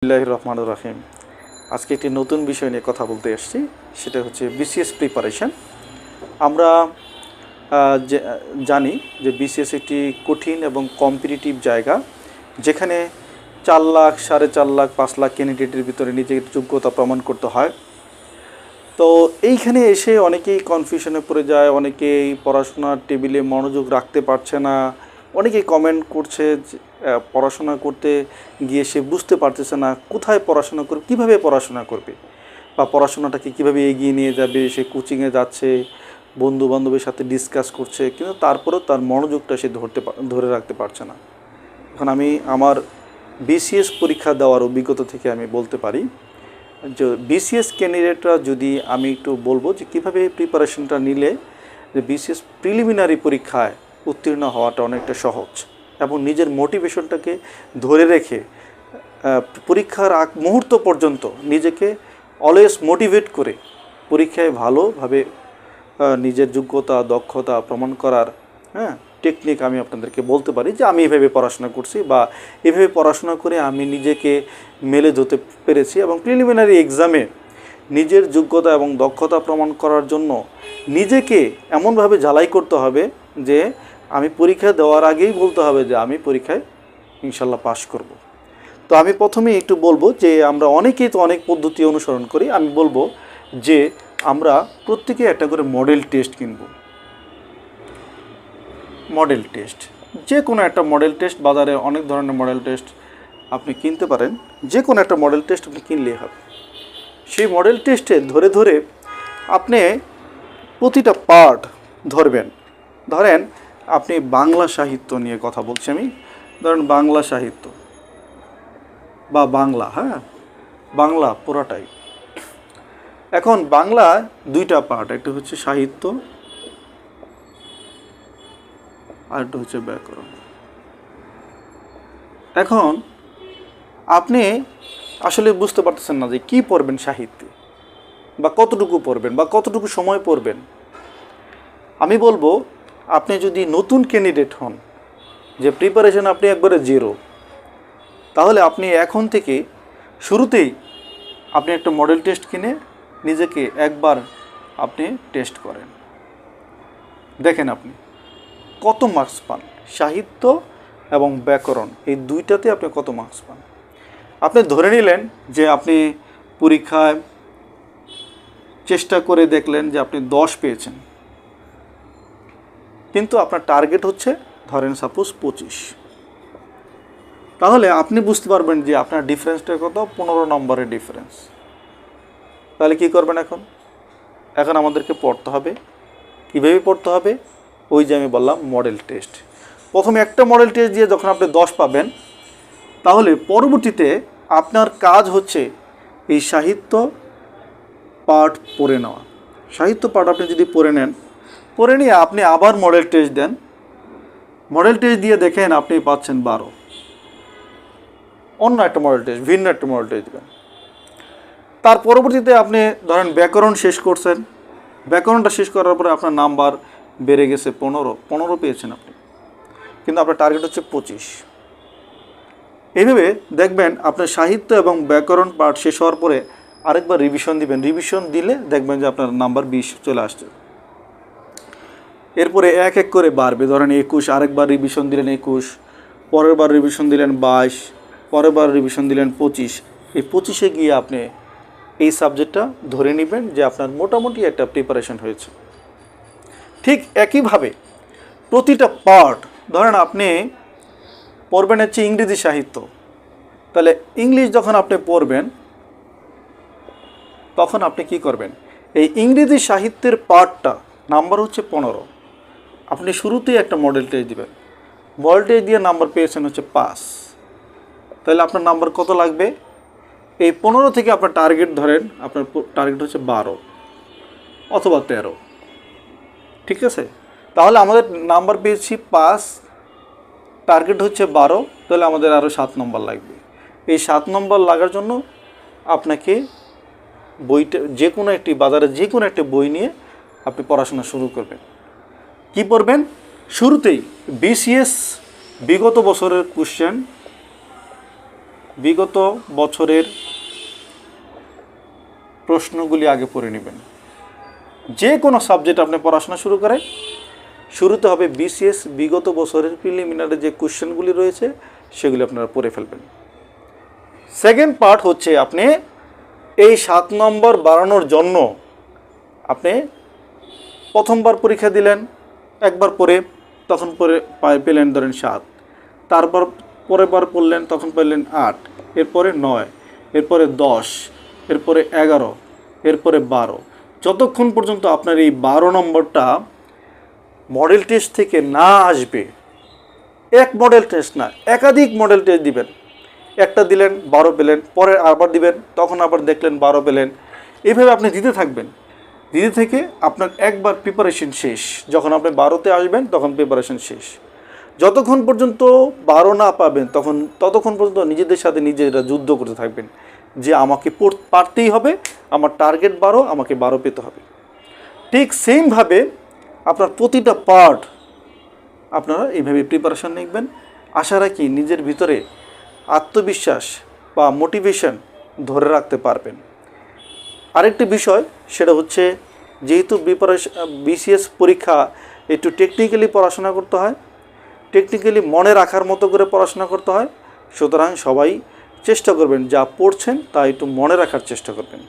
বিসমিল্লাহির রহমানির রহিম। আজকে একটি নতুন বিষয় নিয়ে কথা বলতে এসেছি, সেটা হচ্ছে বিসিএস প্রিপারেশন। আমরা জানি যে বিসিএস একটি কঠিন এবং কম্পিটিটিভ জায়গা, যেখানে 4 লাখ, 4.5 লাখ, 5 লাখ ক্যান্ডিডেটের ভিতরে নিজের যোগ্যতা প্রমাণ করতে হয়। তো এইখানে এসে অনেকেই কনফিউশনে পড়ে যায়, অনেকেই পড়াশোনার টেবিলে মনোযোগ রাখতে পারছে না, অনেকেই কমেন্ট করছে পড়াশোনা করতে গিয়ে সে বুঝতে পারতেছে না কোথায় পড়াশোনা করবে, কীভাবে পড়াশোনা করবে, বা পড়াশোনাটাকে কীভাবে এগিয়ে নিয়ে যাবে। সে কোচিংয়ে যাচ্ছে, বন্ধু বান্ধবের সাথে ডিসকাস করছে, কিন্তু তারপরেও তার মনোযোগটা সে ধরে রাখতে পারছে না। এখন আমি আমার বিসিএস পরীক্ষা দেওয়ার অভিজ্ঞতা থেকে আমি বলতে পারি যে বিসিএস ক্যান্ডিডেটরা, যদি আমি একটু বলবো যে কীভাবে প্রিপারেশনটা নিলে যে বিসিএস প্রিলিমিনারি পরীক্ষায় উত্তীর্ণ হওয়াটা অনেকটা সহজ, এবং নিজের মোটিভেশনটাকে ধরে রেখে পরীক্ষার আগ মুহূর্ত পর্যন্ত নিজেকে অলওয়েজ মোটিভেট করে পরীক্ষায় ভালোভাবে নিজের যোগ্যতা দক্ষতা প্রমাণ করার টেকনিক আমি আপনাদেরকে বলতে পারি যে আমি এভাবে পড়াশোনা করছি, বা এভাবে পড়াশোনা করে আমি নিজেকে মেলে ধরতে পেরেছি। এবং প্রিলিমিনারি এক্সামে নিজের যোগ্যতা এবং দক্ষতা প্রমাণ করার জন্য নিজেকে এমনভাবে ঝালাই করতে হবে যে আমি পরীক্ষা দেওয়ার আগেই বলতে হবে যে আমি পরীক্ষায় ইনশাল্লাহ পাশ করব। তো আমি প্রথমেই একটু বলবো যে আমরা অনেকেই তো অনেক পদ্ধতি অনুসরণ করি। আমি বলবো যে আমরা প্রত্যেকে একটা করে মডেল টেস্ট কিনব। মডেল টেস্ট, যে কোনো একটা মডেল টেস্ট, বাজারে অনেক ধরনের মডেল টেস্ট আপনি কিনতে পারেন। যে কোনো একটা মডেল টেস্ট আপনি কিনলেই হবে। সেই মডেল টেস্টে ধরে ধরে আপনি প্রতিটা পার্ট ধরবেন। ধরেন আপনি বাংলা সাহিত্য নিয়ে কথা বলছি আমি, ধরেন বাংলা সাহিত্য বা বাংলা, বাংলা পুরাটাই। এখন বাংলা দুইটা পার্ট, একটা হচ্ছে সাহিত্য আর একটা হচ্ছে ব্যাকরণ। এখন আপনি আসলে বুঝতে পারতেছেন না যে কী পড়বেন সাহিত্যে, বা কতটুকু পড়বেন, বা কতটুকু সময় পড়বেন। আমি বলবো আপনি যদি নতুন ক্যান্ডিডেট হন, যে প্রিপারেশন আপনি একবারে জিরো, তাহলে আপনি এখন থেকে শুরুতেই আপনি একটা মডেল টেস্ট কিনে নিজেকে একবার আপনি টেস্ট করেন, দেখেন আপনি কত মার্কস পান। সাহিত্য এবং ব্যাকরণ এই দুইটাতে আপনি কত মার্কস পান। আপনি ধরে নিলেন যে আপনি পরীক্ষায় চেষ্টা করে দেখলেন যে আপনি 10 পেয়েছেন, কিন্তু আপনার টার্গেট হচ্ছে ধরেন সাপোজ 25, তাহলে আপনি বুঝতে পারবেন যে আপনার ডিফারেন্সটা কত, 15 নম্বরের ডিফারেন্স। তাহলে কি করবেন? এখন আমাদেরকে পড়তে হবে। কীভাবে পড়তে হবে? ওই যে আমি বললাম মডেল টেস্ট। প্রথমে একটা মডেল টেস্ট দিয়ে যখন আপনি 10 পাবেন, তাহলে পরবর্তীতে আপনার কাজ হচ্ছে এই সাহিত্য পার্ট পড়ে নেওয়া। সাহিত্য পার্ট আপনি যদি পড়ে নিয়ে আপনি আবার মডেল টেস্ট দেন। মডেল টেস্ট দিয়ে দেখেন আপনি পাচ্ছেন 12। অন্য একটা মডেল টেস্ট, ভিন্ন একটা মডেল টেস্ট দেবেন। তার পরবর্তীতে আপনি ধরেন ব্যাকরণ শেষ করছেন। ব্যাকরণটা শেষ করার পরে আপনার নাম্বার বেড়ে গেছে 15 পেয়েছেন আপনি, কিন্তু আপনার টার্গেট হচ্ছে 25। এইভাবে দেখবেন আপনার সাহিত্য এবং ব্যাকরণ পার্ট শেষ হওয়ার পরে আরেকবার রিভিশন দিবেন। রিভিশন দিলে দেখবেন যে আপনার নাম্বার 20 চলে আসছে। এরপরে এক এক করে বাড়বে। ধরেন 21, আরেকবার রিভিশন দিলেন 21, পরের বার রিভিশন দিলেন 22, পরের বার রিভিশন দিলেন 25। এই 25-এ গিয়ে আপনি এই সাবজেক্টটা ধরে নেবেন যে আপনার মোটামুটি একটা প্রিপারেশন হয়েছে। ঠিক একইভাবে প্রতিটা পার্ট, ধরেন আপনি পড়বেন হচ্ছে ইংরেজি সাহিত্য, তাহলে ইংলিশ যখন আপনি পড়বেন তখন আপনি কি করবেন? এই ইংরেজি সাহিত্যের পার্টটা নাম্বার হচ্ছে 15। আপনি শুরুতেই একটা মডেল টেস্ট দিবেন। মডেল টেস্ট দিয়ে নাম্বার পেয়েছেন হচ্ছে 5, তাহলে আপনার নাম্বার কত লাগবে? এই 15 থেকে আপনার টার্গেট ধরেন, আপনার টার্গেট হচ্ছে 12 অথবা 13, ঠিক আছে? তাহলে আমাদের নাম্বার পেয়েছি 5, টার্গেট হচ্ছে 12, তাহলে আমাদের আরও 7 নম্বর লাগবে। এই 7 নম্বর লাগার জন্য আপনাকে বইটা যে কোনো একটি বাজারে যে কোনো একটা বই নিয়ে আপনি পড়াশোনা শুরু করবেন। কি পড়বেন? শুরুতেই বিসিএস বিগত বছরের কোশ্চেন বিগত বছরের প্রশ্নগুলি আগে পড়ে নেবেন। যে কোনো সাবজেক্ট আপনি পড়াশোনা শুরু করেন, শুরুতে হবে বিসিএস বিগত বছরের প্রিলিমিনারি যে কোশ্চেনগুলি রয়েছে সেগুলি আপনারা পড়ে ফেলবেন। সেকেন্ড পার্ট হচ্ছে আপনি এই 7 নম্বর বাড়ানোর জন্য আপনি প্রথমবার পরীক্ষা দিলেন, একবার পড়ে, তখন পরে পেলেন ধরেন 7, তারপর পরের বার পড়লেন, তখন পেলেন 8, এরপরে 9, এরপরে 10, এরপরে 11, এরপরে 12, যতক্ষণ পর্যন্ত আপনার এই 12 নম্বরটা মডেল টেস্ট থেকে না আসবে। এক মডেল টেস্ট না, একাধিক মডেল টেস্ট দিবেন। একটা দিলেন 12 পেলেন, পরে আবার দিবেন, তখন আবার দেখলেন 12 পেলেন, এইভাবে আপনি দিতে থাকবেন। দিতে থেকে আপনার একবার প্রিপারেশন শেষ। যখন আপনি 12তে আসবেন তখন প্রিপারেশন শেষ। যতক্ষণ পর্যন্ত 12 না পাবেন ততক্ষণ পর্যন্ত নিজেদের সাথে নিজেরা যুদ্ধ করতে থাকবেন যে আমাকে পারতেই হবে, আমার টার্গেট 12, আমাকে 12 পেতে হবে। ঠিক সেমভাবে আপনার প্রতিটা পার্ট আপনারা এইভাবে প্রিপারেশন নেবেন। আশা রাখি নিজের ভিতরে আত্মবিশ্বাস বা মোটিভেশন ধরে রাখতে পারবেন। আরেকটি বিষয় সেটা হচ্ছে, যেহেতু বিসিএস পরীক্ষা একটু টেকনিক্যালি পড়াশোনা করতে হয়, টেকনিক্যালি মনে রাখার মতো করে পড়াশোনা করতে হয়, সুতরাং সবাই চেষ্টা করবেন যা পড়ছেন তা একটু মনে রাখার চেষ্টা করবেন।